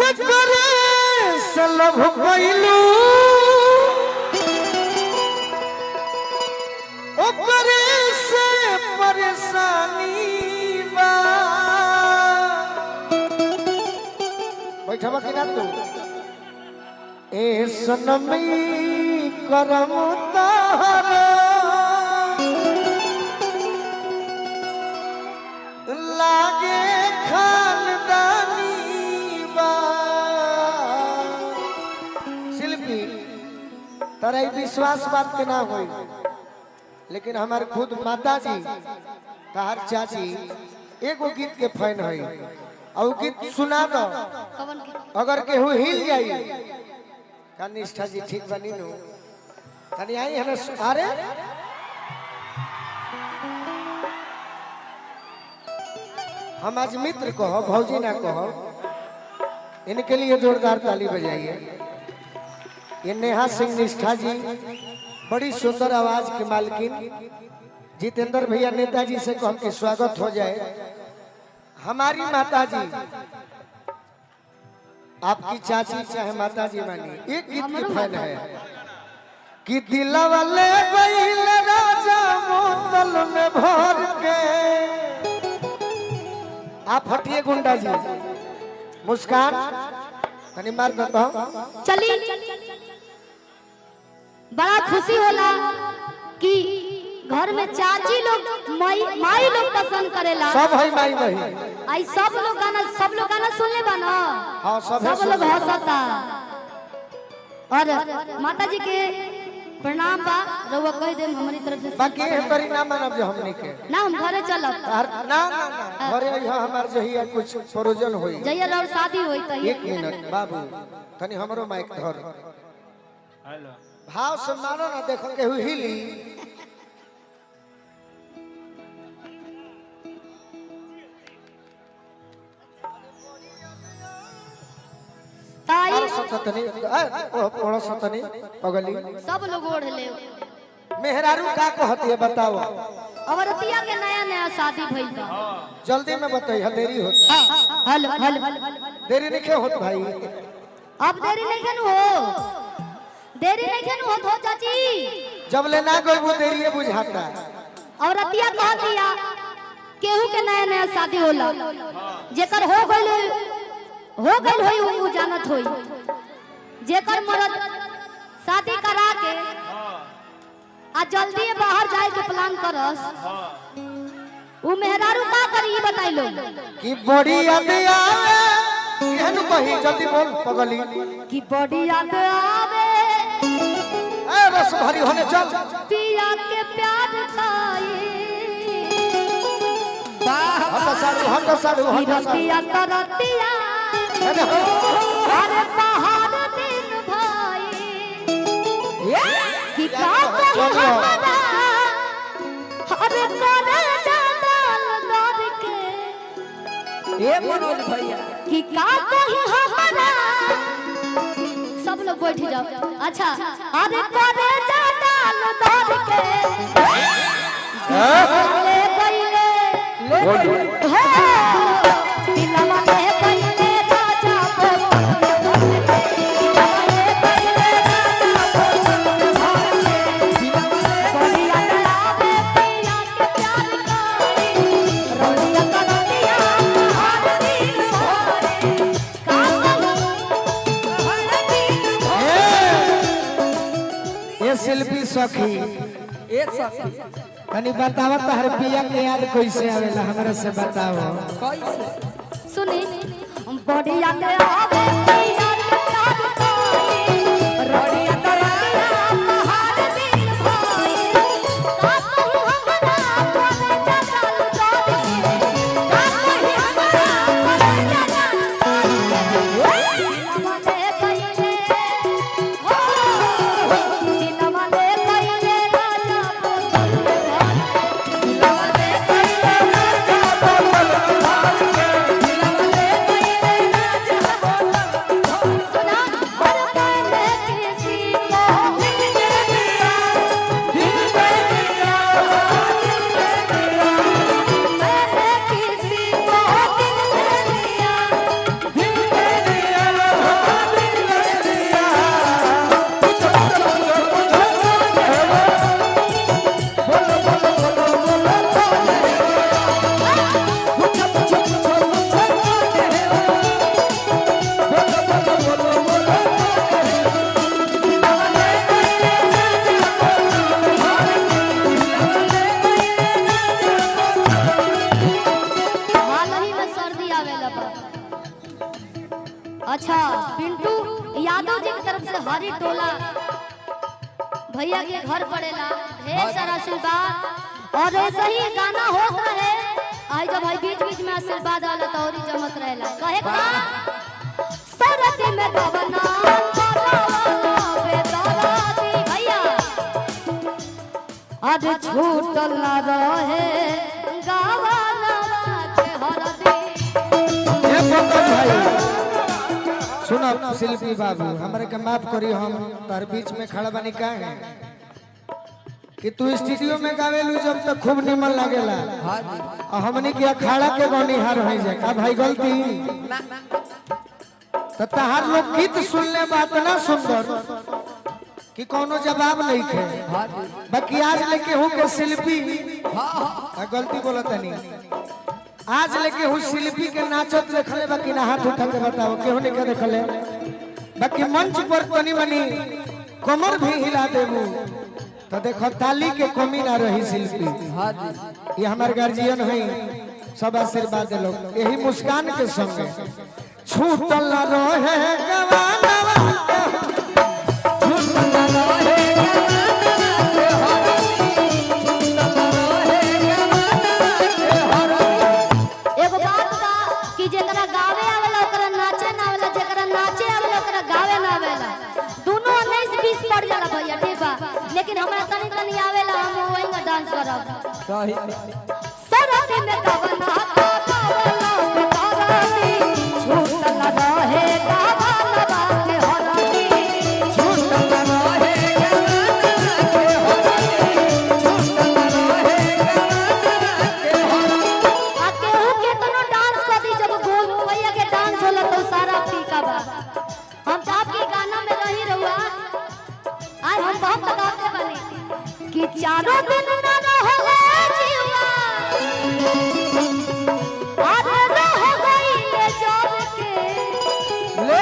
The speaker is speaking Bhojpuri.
जकरे सलभ कइलू ओकरे से परेशानी बा बैठबा कि ना तू ए सनमी करम तारा लागे खानदानी बा शिल्पी तारा विश्वास बात के ना होई लेकिन हमारे खुद माता जी तार चाची एगो गीत के फैन है और गीत सुना दो अगर केहू हिल जाई का निष्ठा जी ठीक बनी नु तनी आई है अरे हम आज मित्र कहो भौजी ना कहो इनके लिए जोरदार ताली बजाइए। ये नेहा सिंह निष्ठा जी बड़ी सुंदर आवाज की मालकिन जितेंद्र भैया नेताजी से कहो कि स्वागत हो जाए। हमारी माता जी आपकी चाची चाहे माता जी मानी एक गीत की फैन है कि दिला वाले बैल राजा बोतल में भर के आप हटिए गुंडा जी मुस्कान कनी मार देता हूं चली बड़ा खुशी होला कि घर में चाची लोग माई लोग पसंद करेला सब है माई बहन आई सब लोग गाना सुन ले बना हां सब लोग हंसता और माता जी के प्रणाम बा रउआ कह दे हमारी तरफ से बाकी हम तरी ना मानब जो हमनी के ना हम घरे चलब ना घरे यहाँ हमार जहिया कुछ प्रोजन होई जहिया और शादी होई त एक मिनट बाबू तनी हमरो माइक धर हेलो भाव से मानो ना देखो केहू हिली ताई सतनी ओड़ा सतनी अगली सब लोग ओढ़ ले मेहरारू का कहती है बताओ औरतिया के नया नया शादी भइल बा जल्दी में बताइए देरी होता हेलो देरी नहीं होत भाई अब देरी नहीं कनु हो देरी नहीं कनु हो चाची जब ले ना कोई वो देरी बुझाता औरतिया कह दिया केहू के नया नया शादी होला जेकर हो गइल होई वो जानत होई जेकर मरद शादी करा के आ जल्दी बाहर जाए के प्लान करस वो मेहरारू का करी बताइलो कि बड़ी याद आवे केहनु कही जल्दी बोल पगली कि बड़ी याद आवे ए रस भरी होने चल पिया के प्यार खाए हट सारू रतिया तरतिया अरे पहाड़ दिन भाई कि का कही हमरा अरे करे डाल दर के ए मनोज भैया कि का कही हमरा सब लोग बैठ जाओ अच्छा अरे करे डाल दर के ले गइले हो दिलवा में गइले राजा शिल्पी सखी एक सखी कनी बताओ तहर पिया के याद कैसे आवेला हमरा से बताओ कैसे सुनी बड़ी याद आवे पिया के प्यार खाए रोड़िया तरतिया पहाड़ दिन भाई का कहू हमरा कोने डाल दर का कही हमरा कोने डाल अच्छा पिंटू यादव जी की तरफ से हरी टोला भैया के घर पड़ेला ढेर सारा आशीर्वाद और ऐसे ही गाना होत रहे आई जब भाई बीच बीच में आशीर्वाद आला तो और चमक रहेला कहे का सरत में गवना बेदराती भैया आज छूटल ना रहे गावाला के हरदी ये पंकज भाई सुनो शिल्पी बाबू हमारे के माफ करी हम तार बीच में खड़ा बनी का है कि तू स्टूडियो में गावेलू जब तक खूब निमन लागेला और हमनी के अखाड़ा के गौनिहार हो जाए का भाई गलती तो तहार लोग गीत सुनले बात ना सुंदर कि कोनो जवाब नहीं थे बाकी आज लेके हूँ के शिल्पी गलती बोला तनी आज लेके हूँ शिल्पी के नाचत देखले बाकी ना हाथ उठा के बताओ केहू नहीं के देखले बाकी मंच पर तनी मनी कमर भी हिला देबू तो देखो ताली के कमी ना रही शिल्पी ये हमारे गार्जियन है सब आशीर्वाद लोग यही मुस्कान के संग छूटल ना रहे गवानवा छूटल ना रहे लेकिन हमरा तनी तनी आवेला हम वही में डांस करब सही सरत में गवना गावाला बेदराती छूटल ना रहे गावाला के हरदी छूटल ना रहे गवानवा के हरदी छूटल ना रहे गवानवा के हरदी आ केहू के तनो डांस कर दी जब गोल भैया के डांस होला तो सारा फीका बा हम तो आपके गाना में रही रहुआ आज हम बहुत बताते बने कि चारों दिन ना रहो जीवा आज रह गई ले जान के ले